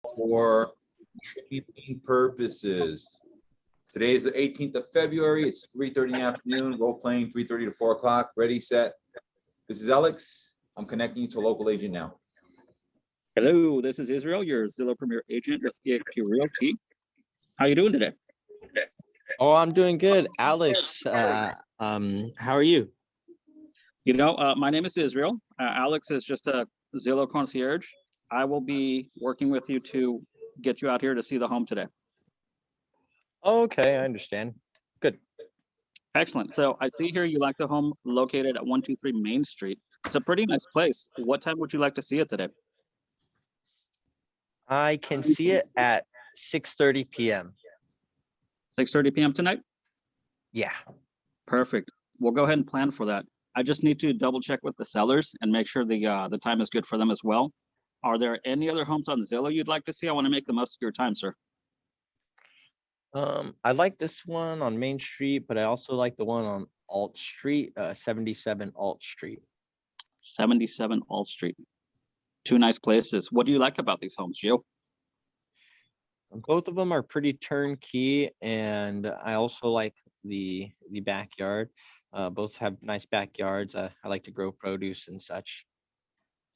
for training purposes. Today is the 18th of February. It's 3:30 in the afternoon. Role playing 3:30 to 4 o'clock. Ready, set. This is Alex. I'm connecting you to a local agent now. Hello, this is Israel, your Zillow Premier Agent with EXP Realty. How you doing today? Oh, I'm doing good. Alex, how are you? You know, my name is Israel. Alex is just a Zillow concierge. I will be working with you to get you out here to see the home today. Okay, I understand. Good. Excellent. So I see here you like the home located at 123 Main Street. It's a pretty nice place. What time would you like to see it today? I can see it at 6:30 p.m. 6:30 p.m. tonight? Yeah. Perfect. We'll go ahead and plan for that. I just need to double check with the sellers and make sure the time is good for them as well. Are there any other homes on Zillow you'd like to see? I want to make the most of your time, sir. I like this one on Main Street, but I also like the one on Alt Street, 77 Alt Street. 77 Alt Street. Two nice places. What do you like about these homes, Gio? Both of them are pretty turnkey, and I also like the backyard. Both have nice backyards. I like to grow produce and such.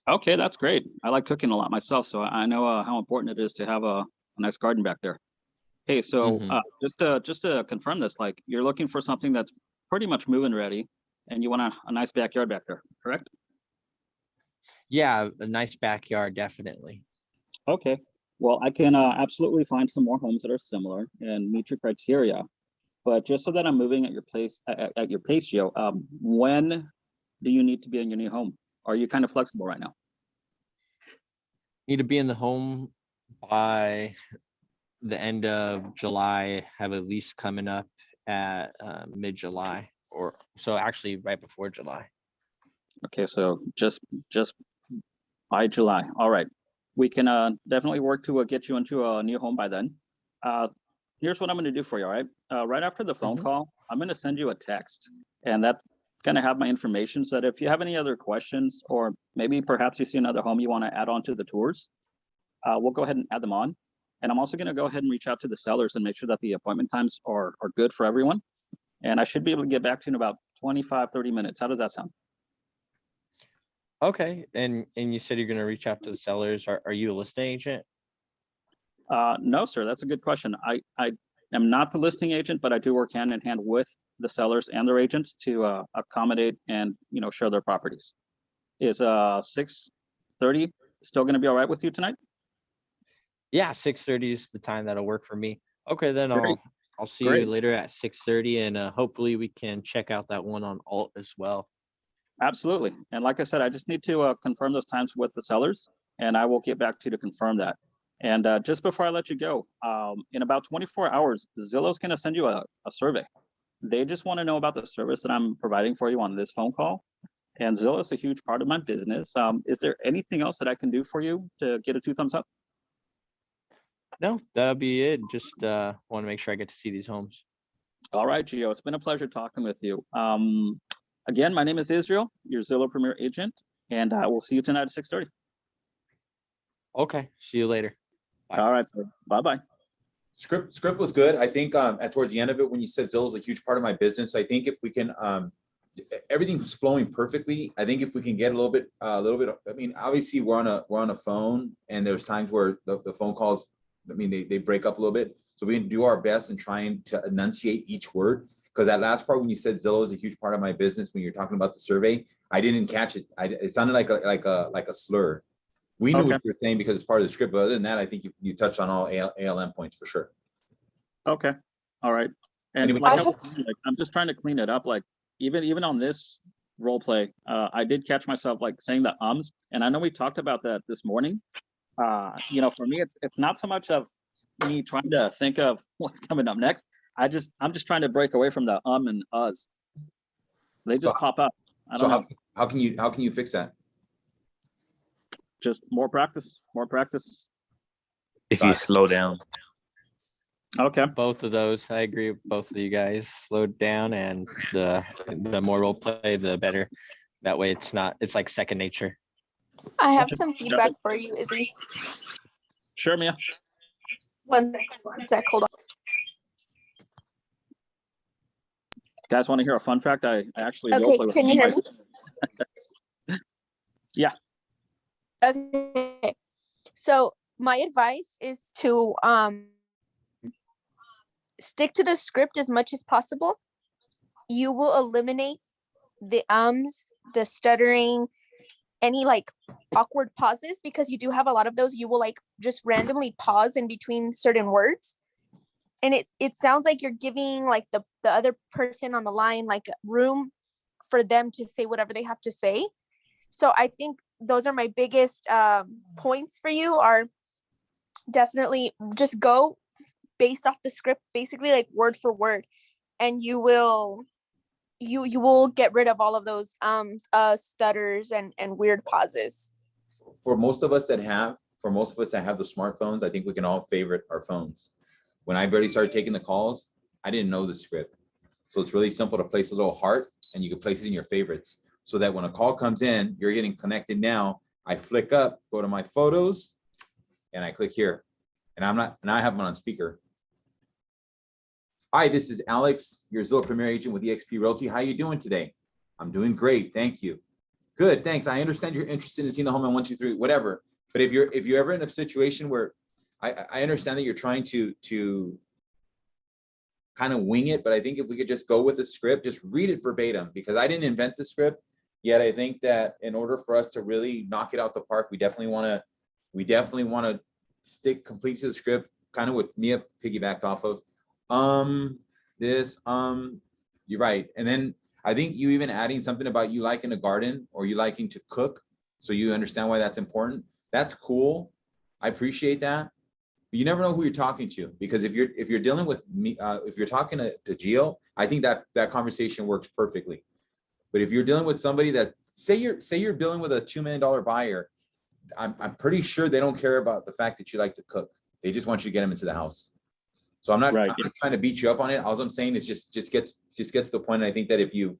Okay, that's great. I like cooking a lot myself, so I know how important it is to have a nice garden back there. Hey, so just to confirm this, like you're looking for something that's pretty much move-in ready, and you want a nice backyard back there, correct? Yeah, a nice backyard, definitely. Okay. Well, I can absolutely find some more homes that are similar and meet your criteria. But just so that I'm moving at your place at your pace, Gio, when do you need to be in your new home? Are you kind of flexible right now? Need to be in the home by the end of July. Have a lease coming up at mid-July, or so actually right before July. Okay, so just by July. All right. We can definitely work to get you into a new home by then. Here's what I'm going to do for you, all right? Right after the phone call, I'm going to send you a text, and that's going to have my information so that if you have any other questions, or maybe perhaps you see another home you want to add on to the tours, we'll go ahead and add them on. And I'm also going to go ahead and reach out to the sellers and make sure that the appointment times are good for everyone. And I should be able to get back to you in about 25, 30 minutes. How does that sound? Okay, and you said you're going to reach out to the sellers. Are you a listing agent? No, sir. That's a good question. I am not the listing agent, but I do work hand in hand with the sellers and their agents to accommodate and show their properties. Is 6:30 still going to be all right with you tonight? Yeah, 6:30 is the time that'll work for me. Okay, then Great. I'll see Great. you later at 6:30, and hopefully we can check out that one on Alt as well. Absolutely. And like I said, I just need to confirm those times with the sellers, and I will get back to you to confirm that. And just before I let you go, in about 24 hours, Zillow's going to send you a survey. They just want to know about the service that I'm providing for you on this phone call. And Zillow is a huge part of my business. Is there anything else that I can do for you to get a 2 thumbs up? No, that'll be it. Just want to make sure I get to see these homes. All right, Gio, it's been a pleasure talking with you. Again, my name is Israel, your Zillow Premier Agent, and I will see you tonight at 6:30. Okay, see you later. Bye. All right, sir. Bye-bye. Script was good. I think towards the end of it, when you said Zillow is a huge part of my business, I think if we can, everything's flowing perfectly. I think if we can get a little bit. I mean, obviously we're on a phone, and there's times where the phone calls, I mean, they break up a little bit. So we can do our best in trying to enunciate each word. Because that last part, when you said Zillow is a huge part of my business, when you're talking about the survey, I didn't catch it. It sounded like a slur. We knew what you were saying because it's part of the script, but other than that, I think you touched on all ALM points for sure. Okay. All right. And I'm just trying to clean it up. Like even on this role play, I did catch myself like saying the ums, and I know we talked about that this morning. For me, it's not so much of me trying to think of what's coming up next. I'm just trying to break away from the and us. They just pop up. I don't know. How can you fix that? Just more practice. If you slow down. Okay. Both of those, I agree with both of you guys. Slow down, and the more role play, the better. That way it's like second nature. I have some feedback for you, Izzy. Sure, Mia. One sec, hold on. Guys want to hear a fun fact? I actually Okay, roleplay with can you hear me? me? Yeah. Okay. So my advice is to stick to the script as much as possible. You will eliminate the the stuttering, any like awkward pauses, because you do have a lot of those. You will like just randomly pause in between certain words. And it sounds like you're giving like the other person on the line like room for them to say whatever they have to say. So I think those are my biggest points for you, are definitely just go based off the script, basically like word for word, and you will get rid of all of those stutters and weird pauses. For most of us that have the smartphones, I think we can all favorite our phones. When I barely started taking the calls, I didn't know the script. So it's really simple to place a little heart and you can place it in your favorites so that when a call comes in, you're getting connected now. I flick up, go to my photos, and I click here. And I have them on speaker. Hi, this is Alex, your Zillow Premier Agent with eXp Realty. How you doing today? I'm doing great, thank you. Good, thanks. I understand you're interested in seeing the home in 1, 2, 3, whatever. But if you're ever in a situation where I understand that you're trying to kind of wing it, but I think if we could just go with the script, just read it verbatim, because I didn't invent the script. Yet I think that in order for us to really knock it out the park, we definitely want to stick complete to the script, kind of what Mia piggybacked off of. You're right. And then I think you even adding something about you liking to garden or you liking to cook, so you understand why that's important. That's cool. I appreciate that. But you never know who you're talking to, because if you're dealing with me, if you're talking to Gio, I think that conversation works perfectly. But if you're dealing with somebody that say you're dealing with a $2 million buyer, I'm pretty sure they don't care about the fact that you like to cook. They just want you to get them into the house. So I'm not trying to beat you up on it. All I'm saying is just gets to the point. And I think that if you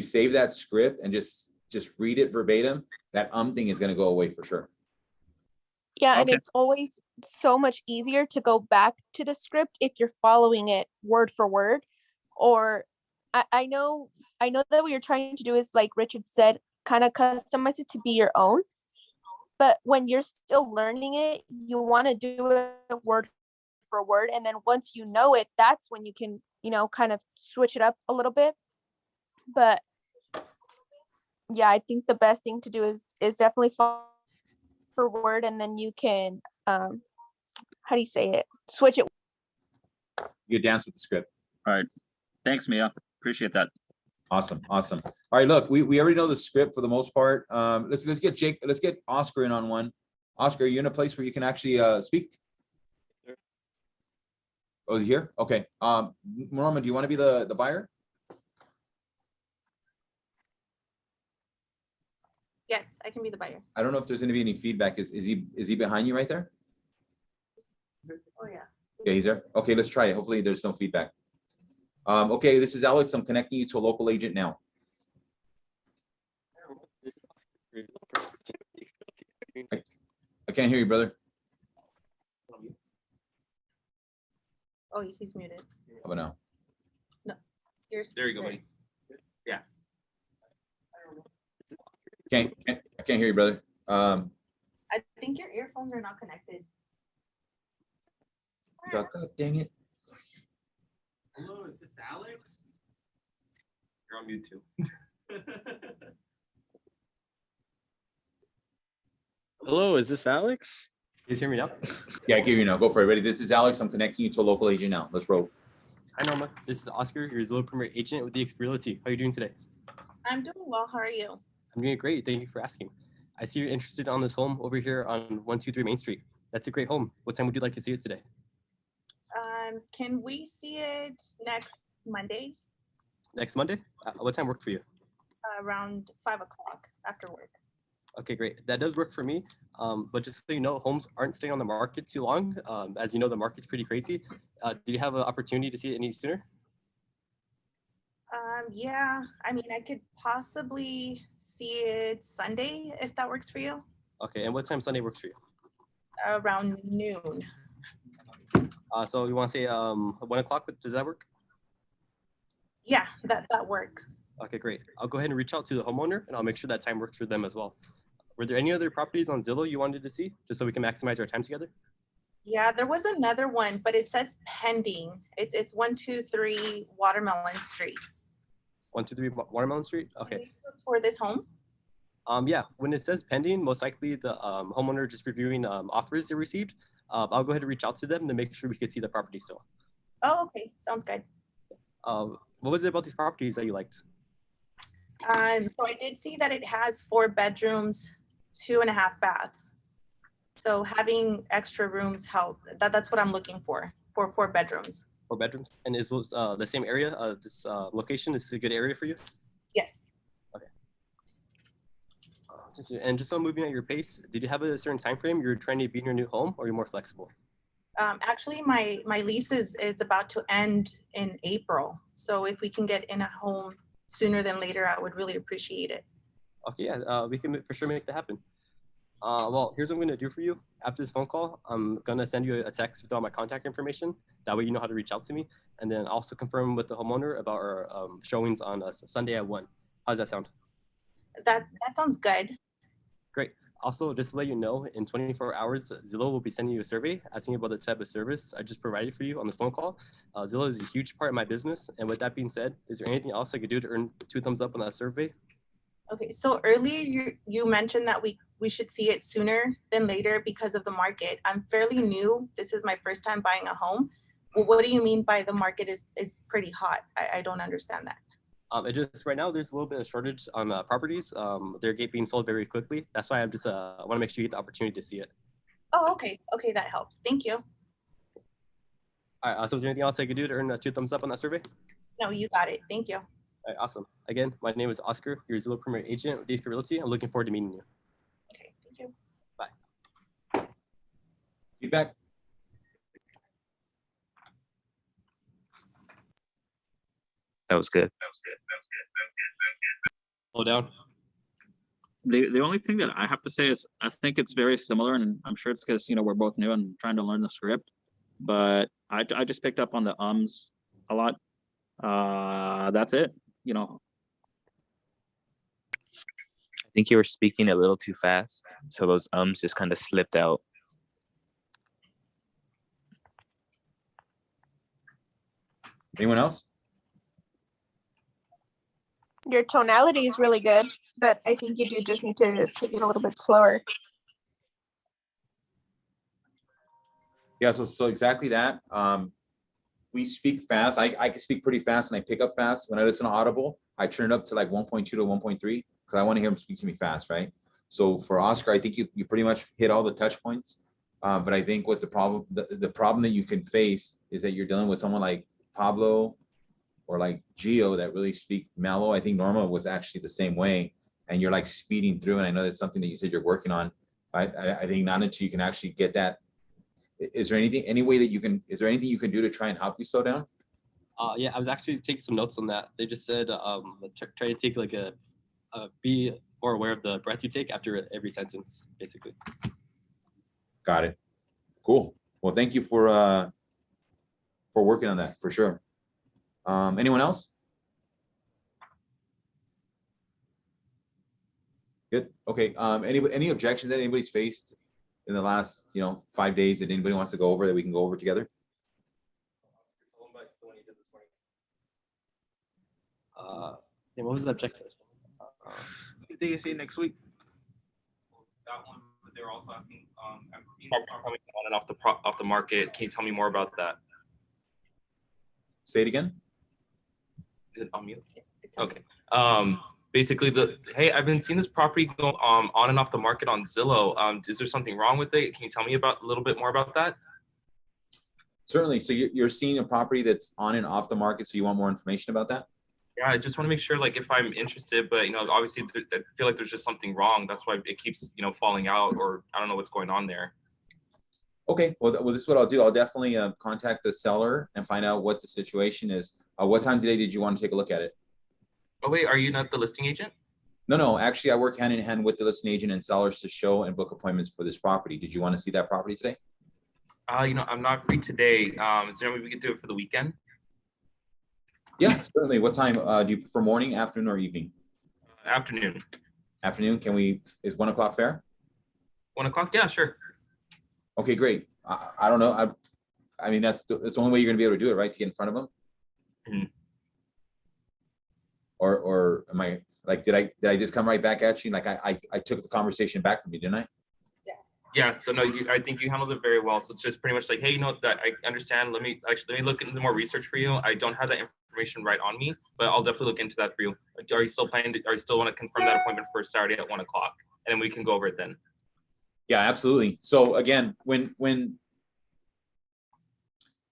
save that script and just read it verbatim, that thing is going to go away for sure. Yeah, and it's always so much easier to go back to the script if you're following it word for word. Or I know that what you're trying to do is, like Richard said, kind of customize it to be your own. But when you're still learning it, you want to do it word for word. And then once you know it, that's when you can, kind of switch it up a little bit. But yeah, I think the best thing to do is definitely follow for word, and then you can how do you say it, switch it. You dance with the script. All right, thanks, Mia, appreciate that. Awesome. All right, look, we already know the script for the most part. Let's get Oscar in on one. Oscar, are you in a place where you can actually speak? Oh, here? Okay. Norman, do you want to be the buyer? Yes, I can be the buyer. I don't know if there's going to be any feedback. Is he behind you right there? Oh yeah. Yeah, he's there. Okay, let's try it. Hopefully there's no feedback. Okay, this is Alex. I'm connecting you to a local agent now. I can't hear you, brother. Oh, he's muted. How about now? There you go, buddy. I can't hear you, brother. I think your earphones are not connected. God dang it. Hello, is this Alex? You're on mute too. Hello, is this Alex? You hear me now? Yeah, I can hear you now. Go for it. Ready? This is Alex. I'm connecting you to a local agent now. Let's roll. Hi, Norma. This is Oscar, your Zillow Premier Agent with eXp Realty. How are you doing today? I'm doing well. How are you? I'm doing great. Thank you for asking. I see you're interested on this home over here on 123 Main Street. That's a great home. What time would you like to see it today? Can we see it next Monday Next Monday? What time worked for you? around 5 o'clock after work? Okay, great. That does work for me. But just so you know, homes aren't staying on the market too long. As you know, the market's pretty crazy. Do you have an opportunity to see it any sooner? Yeah, I mean, I could possibly see it Sunday if that works for you. Okay, and what time Sunday works for you? around noon. So you want to say 1 o'clock? Does that work? Yeah, that works. Okay, great. I'll go ahead and reach out to the homeowner and I'll make sure that time works for them as well. Were there any other properties on Zillow you wanted to see, just so we can maximize our time together? Yeah, there was another one, but it says pending. It's 123 Watermelon Street. 123 Watermelon Street? Can Okay. we tour this home? Yeah, when it says pending, most likely the homeowner just reviewing offers they received. I'll go ahead and reach out to them to make sure we could see the property still. Oh, okay, sounds good. What was it about these properties that you liked? So I did see that it has 4 bedrooms, 2.5 baths. So having extra rooms help. That's what I'm looking for 4 bedrooms. 4 bedrooms? And is those, the same area? This location is a good area for you? Yes. And just on moving at your pace, did you have a certain time frame you're trying to be in your new home, or you're more flexible? Actually, my lease is about to end in April. So if we can get in a home sooner than later, I would really appreciate it. Okay, yeah, we can for sure make that happen. Well, here's what I'm gonna do for you. After this phone call, I'm gonna send you a text with all my contact information. That way you know how to reach out to me. And then also confirm with the homeowner about our showings on Sunday at 1. How does that sound? That sounds good. Great. Also, just to let you know, in 24 hours, Zillow will be sending you a survey asking about the type of service I just provided for you on this phone call. Zillow is a huge part of my business. And with that being said, is there anything else I could do to earn 2 thumbs up on that survey? Okay, so earlier you mentioned that we should see it sooner than later because of the market. I'm fairly new. This is my first time buying a home. Well, what do you mean by the market is pretty hot? I don't understand that. It just right now there's a little bit of shortage on properties. They're being sold very quickly. That's why I'm just want to make sure you get the opportunity to see it. Oh, okay. Okay, that helps. Thank you. All right. So is there anything else I could do to earn 2 thumbs up on that survey? No, you got it. Thank you. All right, awesome. Again, my name is Oscar, your Zillow Premier Agent with DSP Realty. I'm looking forward to meeting you. Okay, thank you. Feedback? That was good. Slow down. The only thing that I have to say is I think it's very similar, and I'm sure it's because we're both new and trying to learn the script. But I just picked up on the ums a lot. That's it. I think you were speaking a little too fast, so those ums just kind of slipped out. Anyone else? Your tonality is really good, but I think you do just need to take it a little bit slower. Yeah, so exactly that. We speak fast. I can speak pretty fast and I pick up fast. When I listen to Audible, I turn it up to like 1.2 to 1.3 because I want to hear him speak to me fast, right? So for Oscar, I think you pretty much hit all the touch points. But I think what the problem that you can face is that you're dealing with someone like Pablo or like Gio that really speak mellow. I think Norma was actually the same way, and you're like speeding through. And I know that's something that you said you're working on. I think not until you can actually get that. Is there anything you can do to try and help you slow down? Yeah, I was actually taking some notes on that. They just said try to take like be more aware of the breath you take after every sentence, basically. Got it. Cool. Well, thank you for working on that for sure. Anyone else? Good. Okay. Any objections that anybody's faced in the last 5 days that anybody wants to go over that we can go over together? What was the objection? They can see it next week. That one, but they were also asking, I've seen this property coming on and off the market. Can you tell me more about that? Say it again. Is it on mute? Okay. Basically, hey, I've been seeing this property go on and off the market on Zillow. Is there something wrong with it? Can you tell me a little bit more about that? Certainly. So you're seeing a property that's on and off the market. So you want more information about that? Yeah, I just want to make sure, like, if I'm interested, but obviously, I feel like there's just something wrong. That's why it keeps falling out, or I don't know what's going on there. Okay. Well, this is what I'll do. I'll definitely contact the seller and find out what the situation is. What time today did you want to take a look at it? Oh wait, are you not the listing agent? No, actually, I work hand in hand with the listing agent and sellers to show and book appointments for this property. Did you want to see that property today? I'm not free today. Is there any way we could do it for the weekend? Yeah, certainly. What time do you prefer, morning, afternoon, or evening? Afternoon. Afternoon. Is 1 o'clock fair? 1 o'clock? Yeah, sure. Okay, great. I don't know. I mean, that's the only way you're gonna be able to do it, right? To get in front of them? Mhm. Or am I, like, did I just come right back at you? Like, I took the conversation back from you, didn't I? Yeah, so no, I think you handled it very well. So it's just pretty much like, hey, you know what, that I understand. Let me look into more research for you. I don't have that information right on me, but I'll definitely look into that for you. Are you still want to confirm that appointment for Saturday at 1 o'clock? And then we can go over it then. Yeah, absolutely. So again, when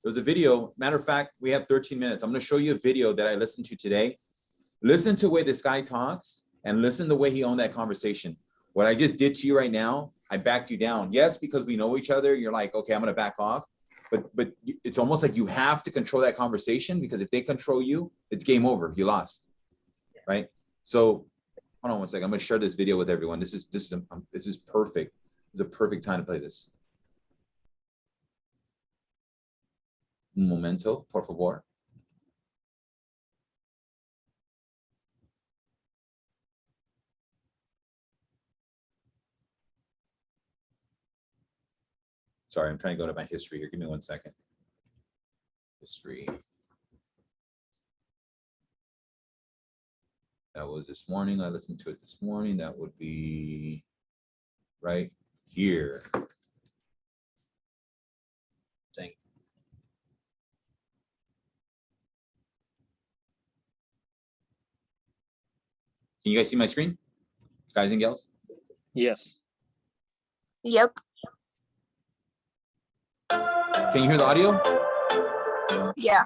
there's a video, matter of fact, we have 13 minutes. I'm going to show you a video that I listened to today. Listen to the way this guy talks and listen to the way he owned that conversation. What I just did to you right now, I backed you down. Yes, because we know each other. You're like, okay, I'm going to back off. But it's almost like you have to control that conversation, because if they control you, it's game over. You lost, right? So hold on one second. I'm going to share this video with everyone. This is perfect. It's a perfect time to play this. Un momento, por favor. Sorry, I'm trying to go to my history here. Give me 1 second. History. That was this morning. I listened to it this morning. That would be right here. Thank you. Can you guys see my screen, guys and gals? Yes. Yep. Can you hear the audio? Yeah.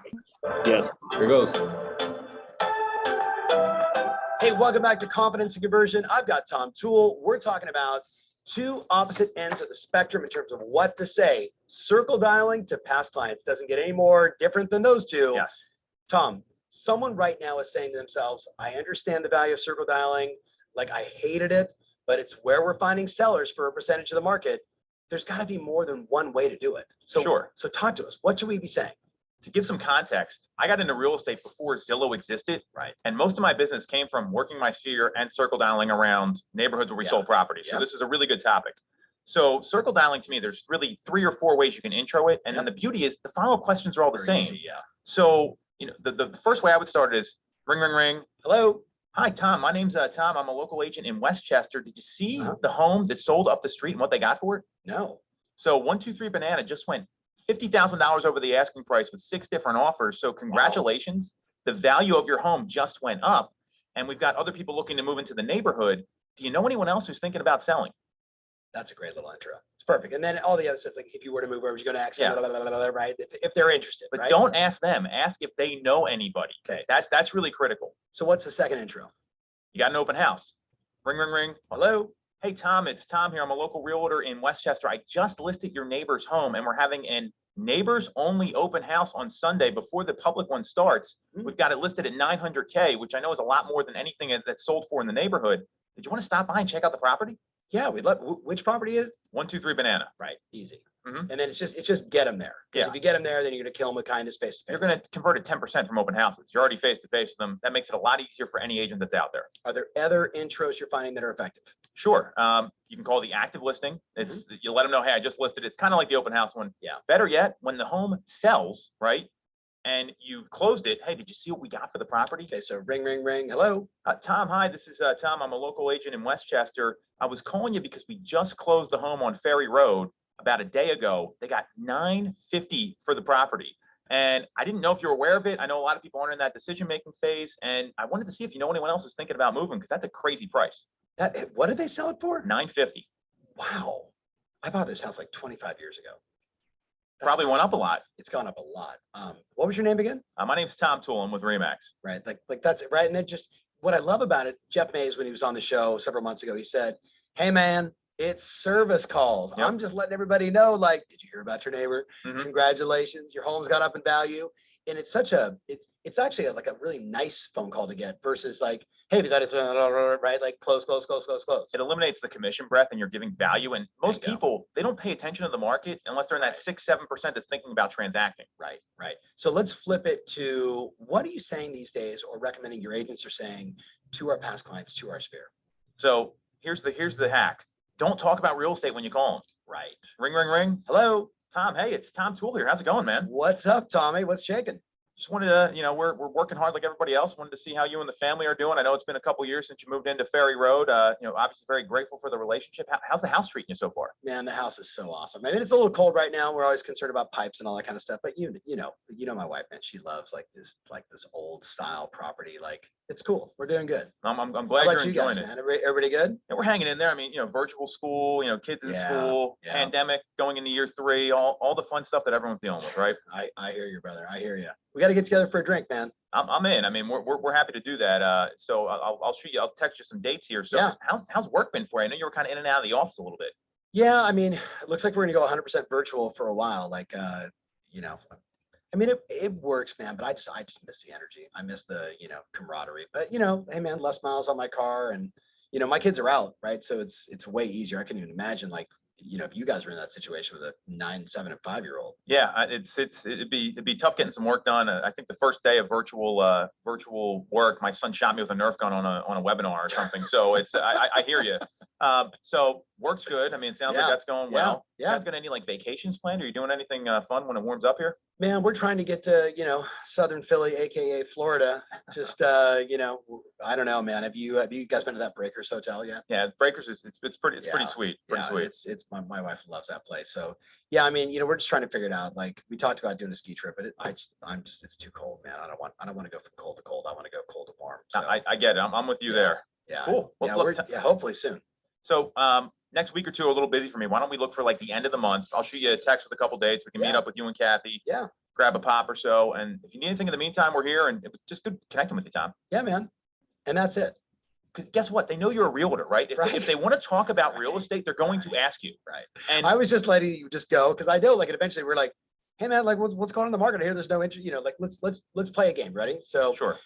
Yes. Here goes. Hey, welcome back to Confidence and Conversion. I've got Tom Toole. We're talking about two opposite ends of the spectrum in terms of what to say. Circle dialing to past clients doesn't get any more different than those two. Yes. Tom, someone right now is saying to themselves, I understand the value of circle dialing, like I hated it, but it's where we're finding sellers for a percentage of the market. There's got to be more than one way to do it. So, Sure. So talk to us. What should we be saying? To give some context, I got into real estate before Zillow existed. Right. And most of my business came from working my sphere and circle dialing around neighborhoods where we sold property. So this is a really good topic. So circle dialing, to me, there's really 3 or 4 ways you can intro it. And then the beauty is the follow-up questions are all the same. Easy, yeah. So, you know, the first way I would start is ring, ring, ring. Hello. Hi, Tom. My name's Tom. I'm a local agent in Westchester. Did you see the home that sold up the street and what they got for it? No. So 123 Banana just went $50,000 over the asking price with 6 different offers. So congratulations. Wow. The value of your home just went up. And we've got other people looking to move into the neighborhood. Do you know anyone else who's thinking about selling? That's a great little intro. It's perfect. And then all the other stuff, like if you were to move over, you're going to ask, right? If they're interested, but right? Don't ask them. Ask if they know anybody. Okay. That's really critical. So what's the second intro? You got an open house. Ring, ring, ring. Hello. Hey, Tom, it's Tom here. I'm a local realtor in Westchester. I just listed your neighbor's home and we're having a neighbors only open house on Sunday before the public one starts. We've got it listed at 900K, which I know is a lot more than anything that's sold for in the neighborhood. Did you want to stop by and check out the property? Yeah, we'd love. Which property is? 123 Banana. Right, easy. Mm-hmm. And then it's just get them there. Because if you get them there, then you're going to kill them with kindness face to face. You're going to convert at 10% from open houses. You're already face to face with them. That makes it a lot easier for any agent that's out there. Are there other intros you're finding that are effective? Sure. You can call the active listing. It's you let them know, hey, I just listed it. It's kind of like the open house one. Yeah. Better yet, when the home sells, right, and you've closed it, hey, did you see what we got for the property? Okay, so ring, ring, ring. Hello, Tom. Hi, this is Tom. I'm a local agent in Westchester. I was calling you because we just closed the home on Ferry Road about a day ago. They got $950 for the property. And I didn't know if you're aware of it. I know a lot of people aren't in that decision-making phase. And I wanted to see if you know anyone else who's thinking about moving, because that's a crazy price. What did they sell it for? $950. Wow. I bought this house like 25 years ago. Probably went up a lot. It's gone up a lot. What was your name again? My name's Tom Toole. I'm with Remax. Right. Like that's it. Right. And then just what I love about it, Jeff Mays, when he was on the show several months ago, he said, hey, man, it's service calls. Yep. I'm just letting everybody know, like, did you hear about your neighbor? Mm-hmm. Congratulations. Your home's gone up in value. and it's such a, it's actually like a really nice phone call to get versus like, hey, that is, right, like close. It eliminates the commission breath and you're giving value. And most Bingo. people, they don't pay attention to the market unless they're in that 6-7% that's thinking about transacting. Right. So let's flip it to, what are you saying these days or recommending your agents are saying to our past clients, to our sphere? So here's the hack. Don't talk about real estate when you call them. Right. Ring, ring, ring. Hello, Tom. Hey, it's Tom Tool here. How's it going, man? What's up, Tommy? What's shaking? Just wanted to, we're working hard like everybody else. Wanted to see how you and the family are doing. I know it's been a couple years since you moved into Ferry Road. Obviously very grateful for the relationship. How's the house treating you so far? Man, the house is so awesome. I mean, it's a little cold right now. We're always concerned about pipes and all that kind of stuff. But you know my wife, man, she loves like this old style property. Like, it's cool. We're doing good. I'm How glad you're about you guys, enjoying it. man? Everybody good? Yeah, we're hanging in there. I mean, virtual school, kids in Yeah, school, yeah. pandemic going into year 3, all the fun stuff that everyone's dealing with, right? I hear you, brother. I hear you. We got to get together for a drink, man. I'm in. I mean, we're happy to do that. So I'll shoot you. I'll text you some dates here. So Yeah. how's work been for you? I know you were kind of in and out of the office a little bit. Yeah, I mean, it looks like we're gonna go 100% virtual for a while. Like, I mean, it works, man. But I just miss the energy. I miss the camaraderie. But hey, man, less miles on my car, and my kids are out, right? So it's way easier. I can even imagine like if you guys were in that situation with a 9, 7, and 5-year-old. Yeah, it'd be tough getting some work done. I think the first day of virtual work, my son shot me with a Nerf gun on a webinar or something. So I hear you. So work's good. I mean, it sounds like that's going well. Yeah. You guys got any like vacations planned? Are you doing anything fun when it warms up here? Man, we're trying to get to Southern Philly, aka Florida. Just I don't know, man. Have you guys been to that Breakers Hotel yet? Yeah, Breakers it's pretty Yeah. sweet. Yeah, Sweet. it's my wife loves that place. So yeah, I mean, we're just trying to figure it out. Like, we talked about doing a ski trip, but it's too cold, man. I don't want to go from cold to cold. I want to go cold to warm. So I get it. I'm with you there. yeah, Cool. Well, yeah, look, hopefully soon. So next week or two are a little busy for me. Why don't we look for like the end of the month? I'll shoot you a text with a couple dates. We can meet Yeah. up with you and Kathy. Yeah. Grab a pop or so. And if you need anything in the meantime, we're here. And it was just good connecting with you, Tom. Yeah, man. And that's it. 'Cause guess what? They know you're a realtor, right? If, Right. if they want to talk about real estate, they're going to ask you. Right. And I was just letting you just go because I know, like, eventually we're like, hey, man, like, what's going on in the market here? There's no interest. Like, let's play a game. Ready? So, sure.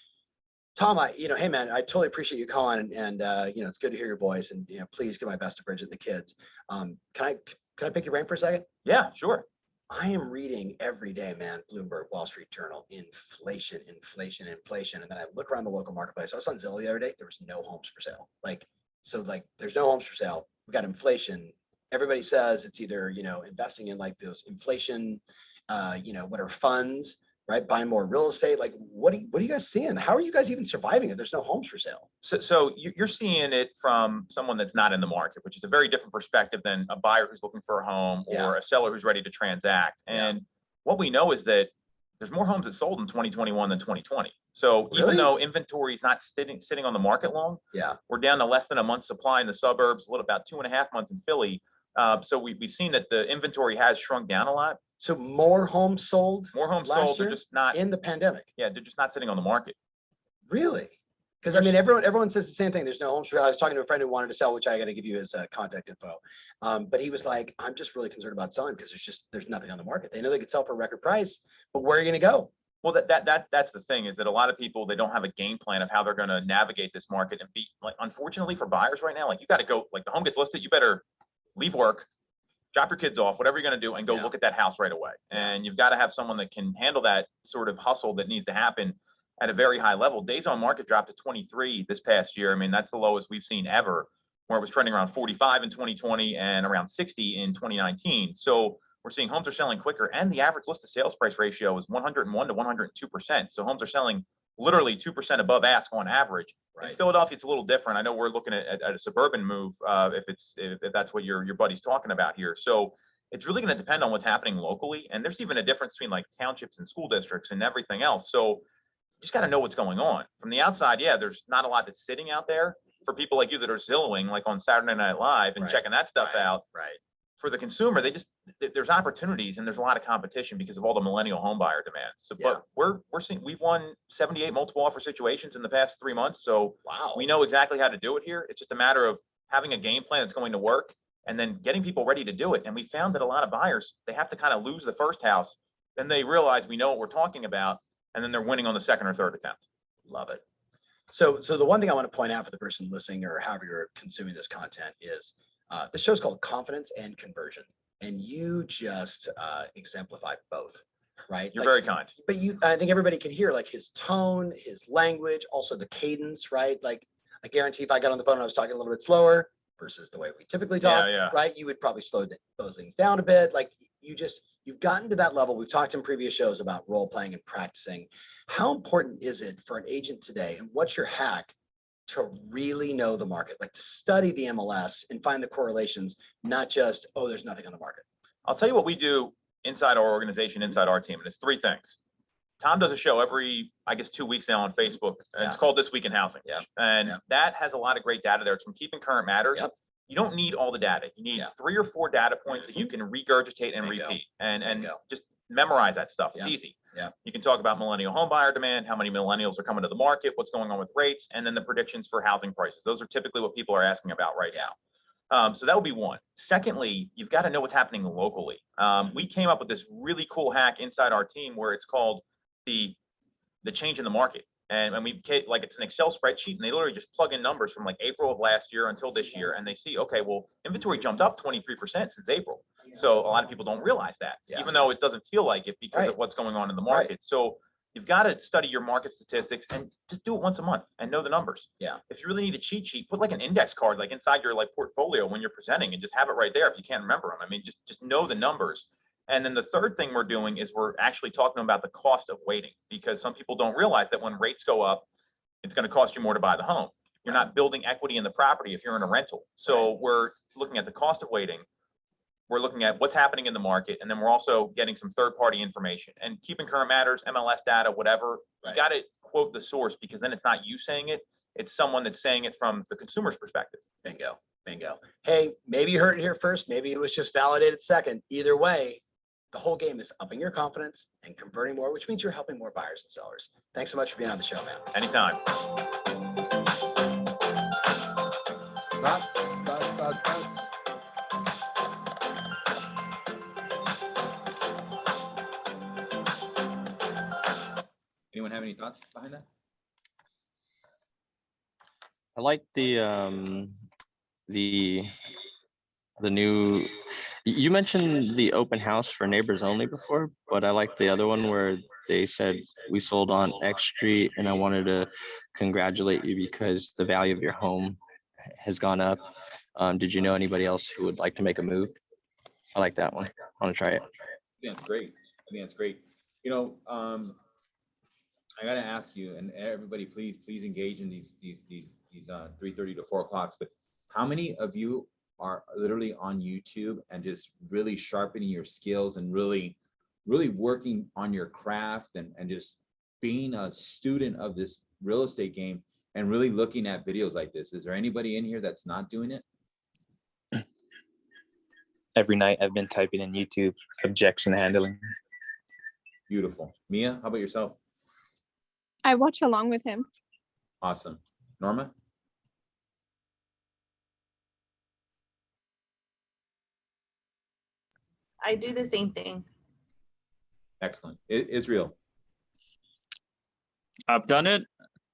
Tom, hey, man, I totally appreciate you calling, and it's good to hear your voice, and please give my best to Bridget and the kids. Can I pick your brain for a second? Yeah, sure. I am reading every day, man, Bloomberg, Wall Street Journal, inflation. And then I look around the local marketplace. I was on Zillow the other day. There was no homes for sale. There's no homes for sale. We got inflation. Everybody says it's either, investing in like those inflation, what are funds, right? Buying more real estate. Like, what are you guys seeing? How are you guys even surviving if there's no homes for sale? So you're seeing it from someone that's not in the market, which is a very different perspective than a buyer who's looking for a home or Yeah. a seller who's ready to transact. And what we know is that there's more homes that sold in 2021 than 2020. So Really? even though inventory is not sitting on the market long, Yeah. we're down to less than a month's supply in the suburbs, about 2.5 months in Philly. So we've seen that the inventory has shrunk down a lot. So more homes sold More homes Last sold, they're year? just not. in the pandemic. Yeah, they're just not sitting on the market. Really? Because I mean, everyone says the same thing. There's no homes for sale. I was talking to a friend who wanted to sell, which I got to give you his contact info. But he was like, I'm just really concerned about selling because there's nothing on the market. They know they could sell for a record price, but where are you going to go? Well, that's the thing, is that a lot of people, they don't have a game plan of how they're going to navigate this market and be like, unfortunately for buyers right now, like you got to go, like the home gets listed, you better leave work, drop your kids off, whatever you're going to do, and go Yeah. look at that house right away. And you've got to have someone that can handle that sort of hustle that needs to happen at a very high level. Days on market dropped to 23 this past year. I mean, that's the lowest we've seen ever, where it was trending around 45 in 2020 and around 60 in 2019. So we're seeing homes are selling quicker, and the average list to sales price ratio is 101 to 102%. So homes are selling literally 2% above ask on average. In Philadelphia, it's a little different. I know we're looking at a suburban move, if that's what your buddy's talking about here. So it's really going to depend on what's happening locally. And there's even a difference between like townships and school districts and everything else. So you just got to know what's going on. From the outside, yeah, there's not a lot that's sitting out there. For people like you that are Zillowing, like on Saturday Night Live and Right. checking that stuff out, Right. for the consumer, there's opportunities and there's a lot of competition because of all the millennial home buyer demands. So, Yeah. but we're seeing, we've won 78 multiple offer situations in the past 3 months. So Wow. we know exactly how to do it here. It's just a matter of having a game plan that's going to work and then getting people ready to do it. And we found that a lot of buyers, they have to kind of lose the first house. Then they realize we know what we're talking about. and then they're winning on the second or third attempt. Love it. So the one thing I want to point out for the person listening or however you're consuming this content is the show's called Confidence and Conversion, and you just exemplify both, right? You're Like, very kind. but I think everybody can hear like his tone, his language, also the cadence, right? Like I guarantee if I got on the phone and I was talking a little bit slower versus the way we typically talk, Yeah. right? You would probably slow those things down a bit. Like you've gotten to that level. We've talked in previous shows about role playing and practicing. How important is it for an agent today? And what's your hack to really know the market, like to study the MLS and find the correlations, not just, oh, there's nothing on the market? I'll tell you what we do inside our organization, inside our team, and it's three things. Tom does a show every, I guess, 2 weeks now on Facebook, and it's called This Week in Housing. Yeah. And that has a lot of great data there. It's from Keeping Current Matters. Yep. You don't need all the data. You need 3 or 4 data points that you can regurgitate and repeat and just memorize that stuff. It's easy. Yeah. You can talk about millennial home buyer demand, how many millennials are coming to the market, what's going on with rates, and then the predictions for housing prices. Those are typically what people are asking about right now. So that would be one. Secondly, you've got to know what's happening locally. We came up with this really cool hack inside our team where it's called the change in the market. And we like it's an Excel spreadsheet, and they literally just plug in numbers from like April of last year until this year, and they see, okay, well, inventory jumped up 23% since April. So a lot of people don't realize that, even though it doesn't feel like it because of what's going on in the market. So you've got to study your market statistics and just do it once a month and know the numbers. Yeah. If you really need a cheat sheet, put like an index card like inside your like portfolio when you're presenting, and just have it right there if you can't remember them. I mean, just know the numbers. And then the third thing we're doing is we're actually talking about the cost of waiting, because some people don't realize that when rates go up, it's going to cost you more to buy the home. You're not building equity in the property if you're in a rental. So we're looking at the cost of waiting. We're looking at what's happening in the market, and then we're also getting some third-party information. And Keeping Current Matters, MLS data, whatever, you got to quote the source, because then it's not you saying it, it's someone that's saying it from the consumer's perspective. Bingo. Hey, maybe you heard it here first. Maybe it was just validated second. Either way, the whole game is upping your confidence and converting more, which means you're helping more buyers and sellers. Thanks so much for being on the show, man. Anytime. Thoughts. Anyone have any thoughts behind that? I like the new, you mentioned the open house for neighbors only before, but I like the other one where they said we sold on X Street, and I wanted to congratulate you because the value of your home has gone up. Did you know anybody else who would like to make a move? I like that one. I want to try it. I think that's great. You know, I gotta ask you, and everybody, please engage in these 3:30 to 4 o'clocks. But how many of you are literally on YouTube and just really sharpening your skills and really working on your craft and just being a student of this real estate game and really looking at videos like this? Is there anybody in here that's not doing it? Every night I've been typing in YouTube objection handling. Beautiful. Mia, how about yourself? I watch along with him. Awesome. Norma? I do the same thing. Excellent. Israel? I've done it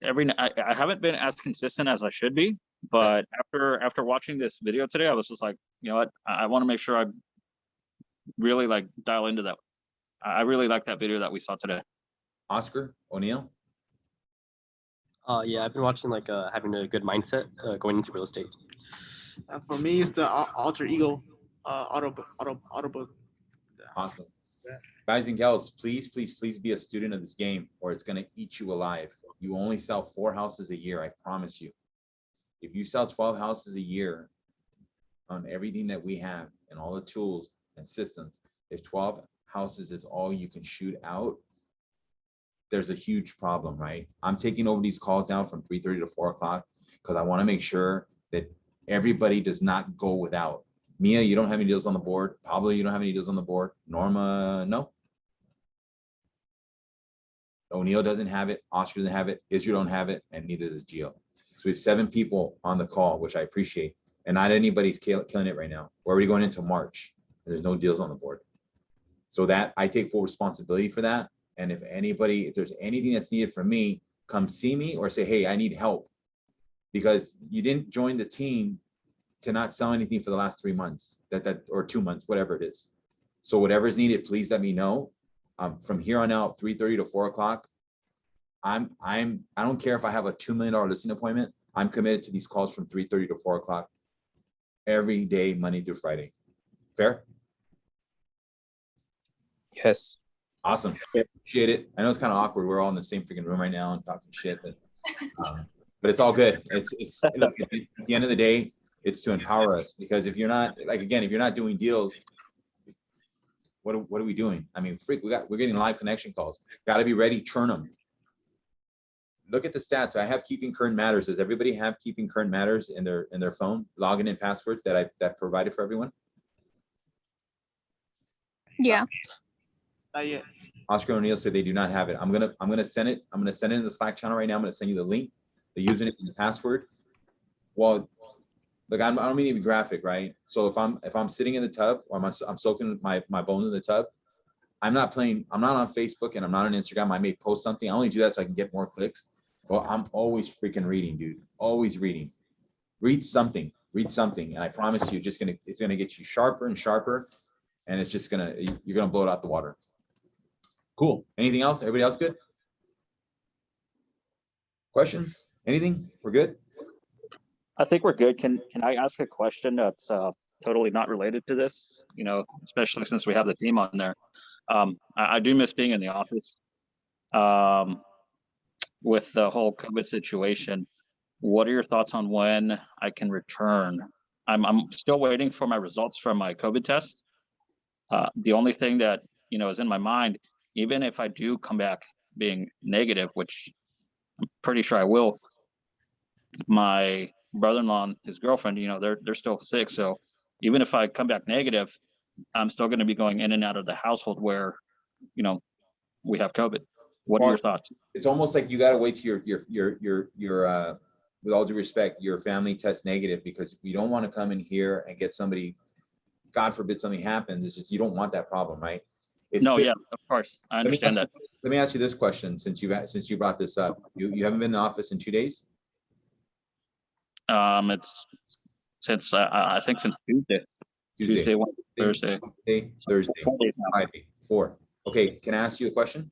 every night. I haven't been as consistent as I should be, but after watching this video today, I was just like, you know what, I want to make sure I really like dial into that. I really like that video that we saw today. Oscar O'Neill? Yeah, I've been watching like having a good mindset going into real estate. For me, it's the alter ego auto book. Awesome. Guys and gals, please be a student of this game, or it's going to eat you alive. You only sell 4 houses a year, I promise you. If you sell 12 houses a year on everything that we have and all the tools and systems, if 12 houses is all you can shoot out, there's a huge problem, right? I'm taking over these calls now from 3:30 to 4 o'clock because I want to make sure that everybody does not go without. Mia, you don't have any deals on the board. Pablo, you don't have any deals on the board. Norma, no. O'Neill doesn't have it. Oscar doesn't have it. Israel don't have it, and neither does Gio. So we have 7 people on the call, which I appreciate, and not anybody's killing it right now. We're already going into March, and there's no deals on the board. So that I take full responsibility for that. And if there's anything that's needed from me, come see me or say, hey, I need help. Because you didn't join the team to not sell anything for the last 3 months, or 2 months, whatever it is. So whatever is needed, please let me know. From here on out, 3:30 to 4 o'clock, I don't care if I have a $2 million listing appointment. I'm committed to these calls from 3:30 to 4 o'clock every day, Monday through Friday. Fair? Yes. Awesome. Appreciate it. I know it's kind of awkward. We're all in the same freaking room right now and talking shit, but it's all good. It's look, at the end of the day, it's to empower us, because if you're not, like, again, if you're not doing deals, what are we doing? I mean, we're getting live connection calls. Got to be ready, churn them. Look at the stats. I have keeping current matters. Does everybody have keeping current matters in their phone login and password that provided for everyone? Yeah. Not yet. Oscar O'Neill said they do not have it. I'm gonna send it. I'm gonna send it in the Slack channel right now. I'm gonna send you the link, the username and the password. Well, look, I don't mean to be graphic, right? So if I'm sitting in the tub, or I'm soaking my bones in the tub, I'm not on Facebook and I'm not on Instagram. I may post something. I only do that so I can get more clicks. Well, I'm always freaking reading, dude. Always reading. Read something. And I promise you, it's gonna get you sharper and sharper, and it's just you're gonna blow it out the water. Cool. Anything else? Everybody else good? Questions? Anything? We're good? I think we're good. Can I ask a question that's totally not related to this? You know, especially since we have the team on there. I do miss being in the office. With the whole COVID situation, what are your thoughts on when I can return? I'm still waiting for my results from my COVID test. The only thing that, you know, is in my mind, even if I do come back being negative, which I'm pretty sure I will, my brother-in-law and his girlfriend, you know, they're still sick. So even if I come back negative, I'm still going to be going in and out of the household where, you know, we have COVID. What are your thoughts? It's almost like you got to wait till your with all due respect, your family tests negative, because we don't want to come in here and get somebody, God forbid something happens. It's just, you don't want that problem, right? Yeah, of course. I understand that. Let me ask you this question, since you brought this up. You haven't been in the office in 2 days? It's since I think since Tuesday, Wednesday, Thursday, 4 days now. Friday, 4. Okay, can I ask you a question?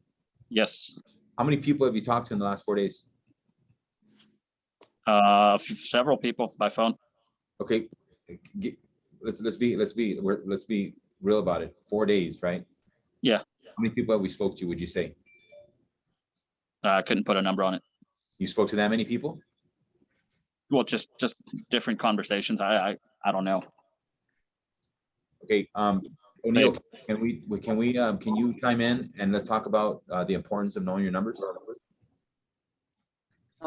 Yes. How many people have you talked to in the last 4 days? Several people by phone. Okay, let's be real about it. 4 days, right? Yeah. How many people have we spoke to, would you say? I couldn't put a number on it. You spoke to that many people? Well, just different conversations. I don't know. Okay, O'Neill, can you chime in and let's talk about the importance of knowing your numbers? So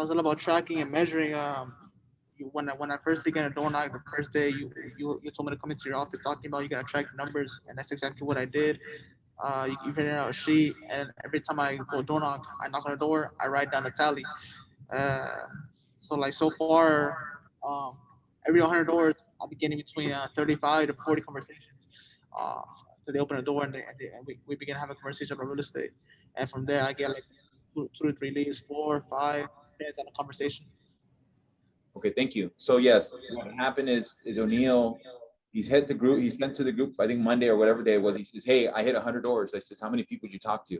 it's all about tracking and measuring. When I first began a door knock, the first day you told me to come into your office talking about you gotta track numbers, and that's exactly what I did. You print out a sheet, and every time I go door knock, I knock on the door, I write down the tally. So far, every 100 doors, I'll be getting between 35 to 40 conversations. So they open a door and we begin to have a conversation about real estate, and from there I get like 2 to 3 leads, 4 or 5, depends on the conversation. Okay, thank you. So yes, what happened is O'Neill, he sent to the group, I think Monday or whatever day it was. He says, hey, I hit 100 doors. I says, how many people did you talk to?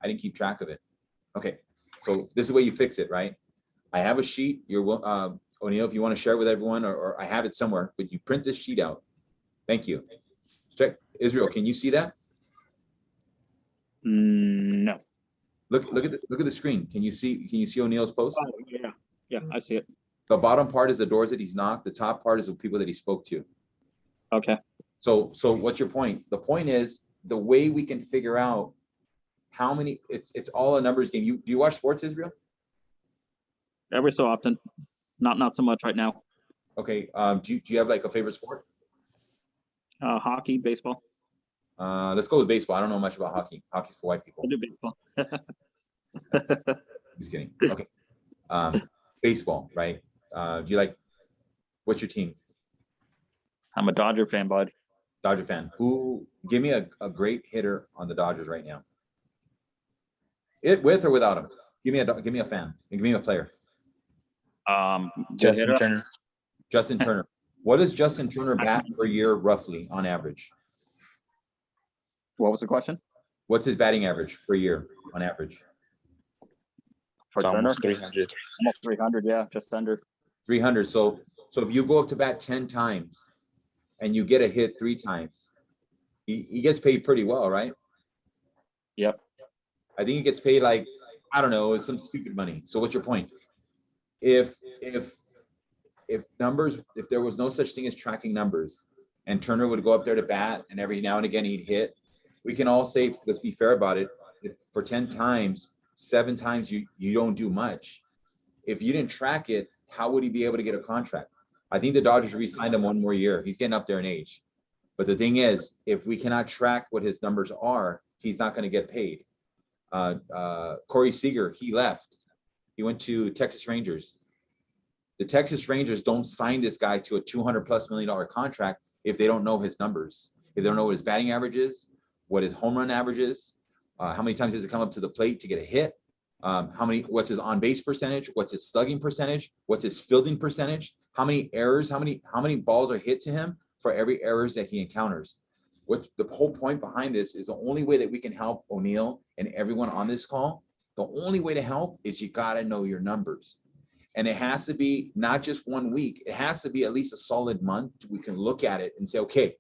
I didn't keep track of it. Okay, so this is the way you fix it, right? I have a sheet. O'Neill, if you want to share it with everyone, or I have it somewhere, but you print this sheet out. Thank you. Check. Israel, can you see that? No. Look at the screen. Can you see O'Neill's post? Oh, yeah, I see it. The bottom part is the doors that he's knocked. The top part is the people that he spoke to. Okay. So what's your point? The point is the way we can figure out how many. It's all a numbers game. Do you watch sports, Israel? Every so often, not so much right now. Okay. Do you have like a favorite sport? Hockey, baseball. Let's go with baseball. I don't know much about hockey. Hockey's for white people. I do baseball. Just kidding. Okay. Baseball, right? Do you like? What's your team? I'm a Dodger fan, bud. Dodger fan. Give me a great hitter on the Dodgers right now? It with or without him? Give me a fan and give me a player. Justin Turner. Justin Turner. What does Justin Turner bat per year roughly on average? What was the question? What's his batting average per year on average? For It's Turner? almost 300. Almost 300, yeah, just under. 300. So if you go up to bat 10 times and you get a hit 3 times, he gets paid pretty well, right? Yep. I think he gets paid like, I don't know, some stupid money. So what's your point? If there was no such thing as tracking numbers and Turner would go up there to bat and every now and again he'd hit, we can all say, let's be fair about it. If for 10 times, 7 times you don't do much. If you didn't track it, how would he be able to get a contract? I think the Dodgers re-signed him 1 more year. He's getting up there in age. But the thing is, if we cannot track what his numbers are, he's not going to get paid. Corey Seager, he left. He went to Texas Rangers. The Texas Rangers don't sign this guy to a $200+ million contract if they don't know his numbers. If they don't know what his batting average is, what his home run average is, how many times does it come up to the plate to get a hit, what's his on-base percentage, what's his slugging percentage, what's his fielding percentage, how many errors, how many balls are hit to him for every errors that he encounters. What the whole point behind this is the only way that we can help O'Neill and everyone on this call, the only way to help is you got to know your numbers. And it has to be not just 1 week. It has to be at least a solid month. We can look at it and say, okay,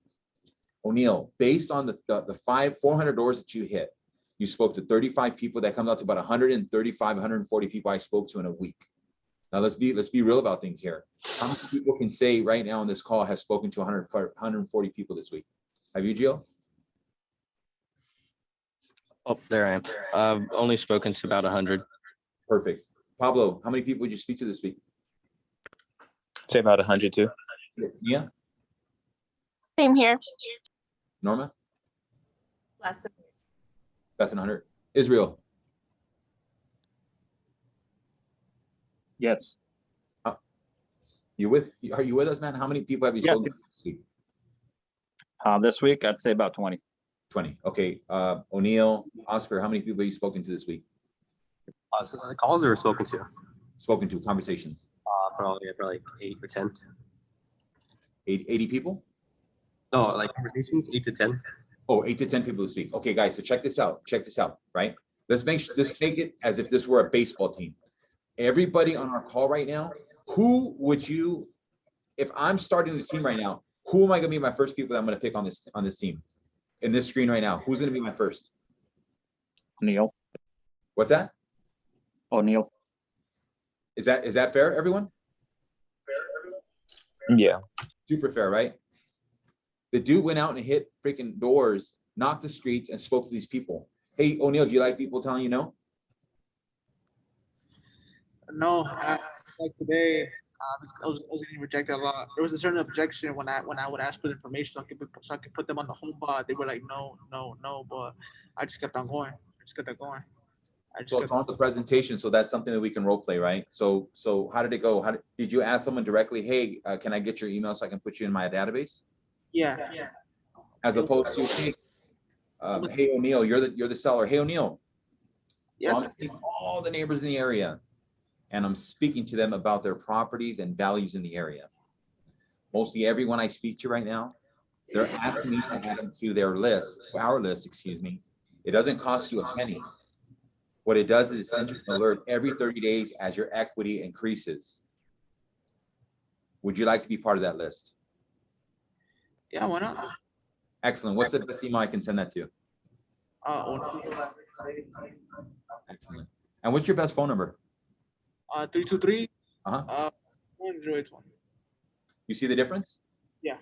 O'Neill, based on the 400 doors that you hit, you spoke to 35 people. That comes out to about 135, 140 people I spoke to in a week. Now let's be real about things here. How many people can say right now on this call have spoken to 140 people this week? Have you, Gio? Oh, there I am. I've only spoken to about 100. Perfect. Pablo, how many people would you speak to this week? Say about 100 too. Yeah. Same here. Norma? Less than That's 100. Israel? Yes. Are you with us, man? How many people have you Yeah. spoken to this week? This week, I'd say about 20. 20. Okay. O'Neill, Oscar, how many people have you spoken to this week? So the calls or spoken to? Spoken to, conversations. Probably 8 or 10. 80 people? No, like conversations, 8 to 10. Oh, 8 to 10 people this week. Okay, guys, so check this out, right? Let's make it as if this were a baseball team. Everybody on our call right now, who would you, if I'm starting this team right now, who am I gonna be my first people that I'm gonna pick on this team? In this screen right now, who's gonna be my first? O'Neill. What's that? O'Neill. Is that fair, everyone? Yeah. Super fair, right? The dude went out and hit freaking doors, knocked the streets, and spoke to these people. Hey, O'Neill, do you like people telling you no? No, like today, I was getting rejected a lot. There was a certain objection when I would ask for the information so I could put them on the home bot. They were like, no, but I just kept on going. So it's on the presentation, so that's something that we can role play, right? So how did it go? Did you ask someone directly, hey, can I get your email so I can put you in my database? Yeah. As opposed to, hey O'Neill, you're the seller. Hey O'Neill. Yes. So I'm seeing all the neighbors in the area, and I'm speaking to them about their properties and values in the area. Mostly everyone I speak to right now, they're asking me to add them to their list, our list, excuse me. It doesn't cost you a penny. What it does is it sends you an alert every 30 days as your equity increases. Would you like to be part of that list? Yeah, why not? Excellent. What's the best email I can send that to? Excellent. And what's your best phone number? 323 Uh-huh. 1081. You see the difference? Yeah.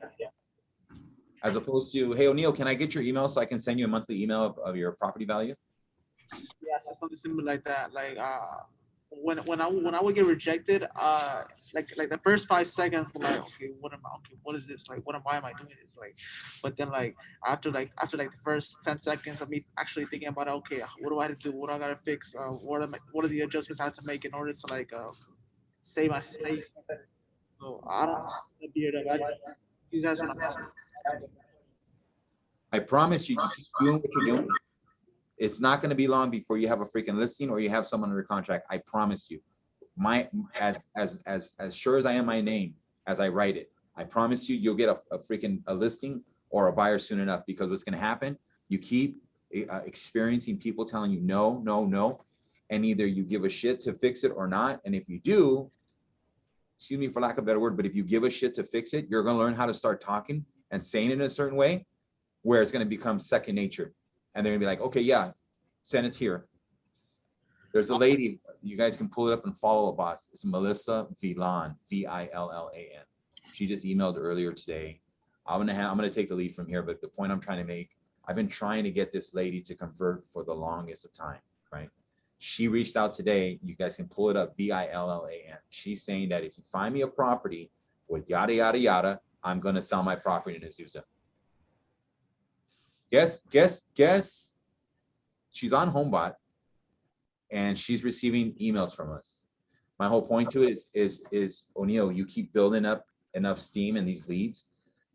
As opposed to, hey O'Neill, can I get your email so I can send you a monthly email of your property value? Yes, it's something similar like that. Like when I would get rejected, like the first 5 seconds, I'm like, okay, what is this? Like, why am I doing this? Like, but then after the first 10 seconds of me actually thinking about, okay, what do I have to do? What do I gotta fix? What are the adjustments I have to make in order to save my state? So I don't beard up. You guys want to. I promise you, you keep doing what you're doing. It's not gonna be long before you have a freaking listing or you have someone under contract. I promise you. As sure as I am my name, as I write it, I promise you, you'll get a freaking listing or a buyer soon enough, because what's gonna happen, you keep experiencing people telling you no, no, no, and either you give a shit to fix it or not. And if you do, excuse me for lack of a better word, but if you give a shit to fix it, you're gonna learn how to start talking and saying it in a certain way where it's gonna become second nature. And they're gonna be like, okay, yeah, send it here. There's a lady, you guys can pull it up and follow it, boss. It's Melissa Villan, Villan. She just emailed earlier today. I'm gonna take the lead from here, but the point I'm trying to make, I've been trying to get this lady to convert for the longest of time, right? She reached out today. You guys can pull it up, Villan. She's saying that if you find me a property with yada, yada, yada, I'm gonna sell my property in Azusa. Guess. She's on HomeBot and she's receiving emails from us. My whole point to it is O'Neill, you keep building up enough steam in these leads.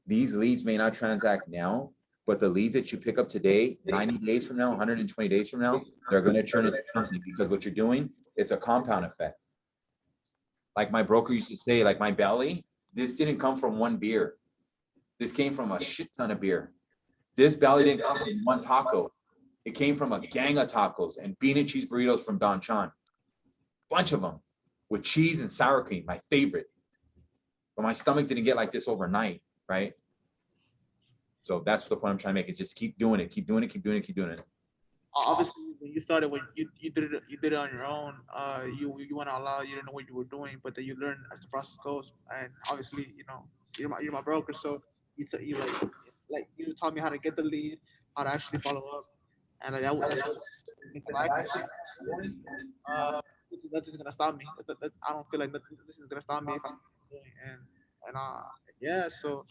These leads may not transact now, but the leads that you pick up today, 90 days from now, 120 days from now, they're going to turn into something, because what you're doing, it's a compound effect. Like my broker used to say, like my belly, this didn't come from one beer. This came from a shit ton of beer. This belly didn't come from one taco. It came from a gang of tacos and bean and cheese burritos from Don Chan. Bunch of them with cheese and sour cream, my favorite. But my stomach didn't get like this overnight, right? So that's the point I'm trying to make, is just keep doing it, keep doing it, keep doing it, keep doing it. Obviously, when you started, when you did it on your own. You went out loud. You didn't know what you were doing, but then you learn as the process goes. And obviously, you know, you're my broker, so you you taught me how to get the lead, how to actually follow up, and like nothing's gonna stop me. I don't feel like this is gonna stop me if I'm doing. And yeah, so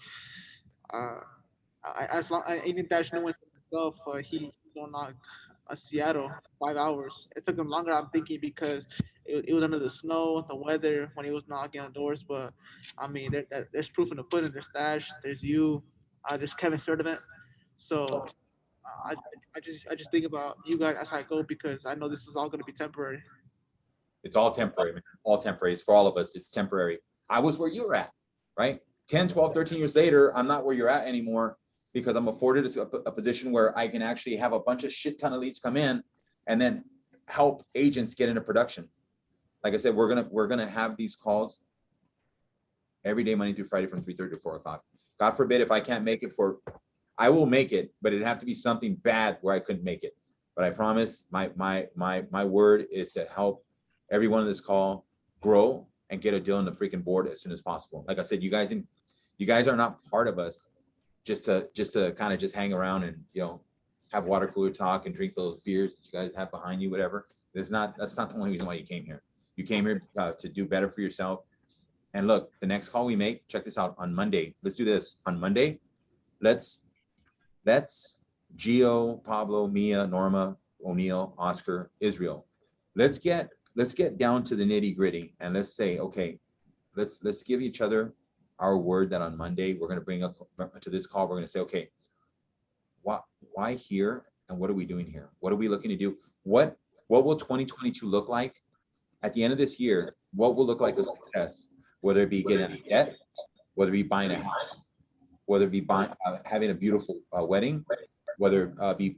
as long even Dash knew it himself, he knocked Seattle 5 hours. It took him longer, I'm thinking, because it was under the snow, the weather, when he was knocking on doors. But I mean, there's proof in the pudding. There's Dash, there's you, there's Kevin Sturdivant. So I just think about you guys as I go, because I know this is all going to be temporary. It's all temporary, man. All temporary. It's for all of us. It's temporary. I was where you were at, right? 10, 12, 13 years later, I'm not where you're at anymore, because I'm afforded a position where I can actually have a bunch of shit ton of leads come in and then help agents get into production. Like I said, we're gonna have these calls every day, Monday through Friday, from 3:30 to 4 o'clock. God forbid if I can't make it I will make it, but it'd have to be something bad where I couldn't make it. But I promise my word is to help everyone on this call grow and get a deal on the freaking board as soon as possible. Like I said, you guys are not part of us just to kind of just hang around and, you know, have water cooler talk and drink those beers that you guys have behind you, whatever. That's not the only reason why you came here. You came here to do better for yourself. And look, the next call we make, check this out, on Monday. Let's do this on Monday. Let's Gio, Pablo, Mia, Norma, O'Neill, Oscar, Israel. Let's get down to the nitty gritty, and let's say, okay, let's give each other our word that on Monday we're going to bring up to this call. We're going to say, okay, why here, and what are we doing here? What are we looking to do? What will 2022 look like at the end of this year? What will look like a success? Whether it be getting out of debt, whether it be buying a house, whether it be having a beautiful wedding, whether it be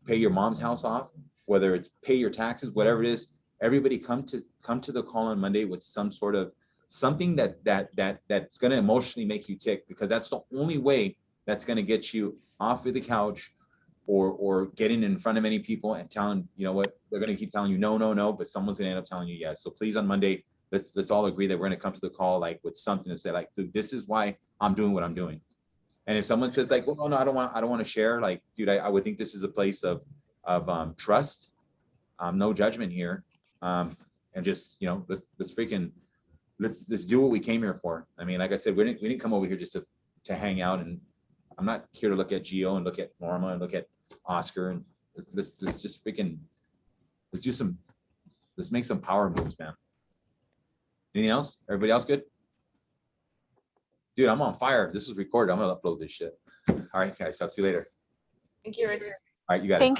pay your mom's house off, whether it's pay your taxes, whatever it is. Everybody come to the call on Monday with some sort of something that's going to emotionally make you tick, because that's the only way that's going to get you off of the couch or getting in front of many people and telling, you know what, they're going to keep telling you no, but someone's going to end up telling you yes. So please, on Monday, let's all agree that we're going to come to the call like with something to say, like, dude, this is why I'm doing what I'm doing. And if someone says like, well, no, I don't want to share, like, dude, I would think this is a place of trust, no judgment here. And just, you know, let's do what we came here for. I mean, like I said, we didn't come over here just to hang out, and I'm not here to look at Gio and look at Norma and look at Oscar, and let's just freaking let's make some power moves, man. Anything else? Everybody else good? Dude, I'm on fire. This is recorded. I'm gonna upload this shit. All right, guys, I'll see you later. Thank you, Rick. All right, you got it.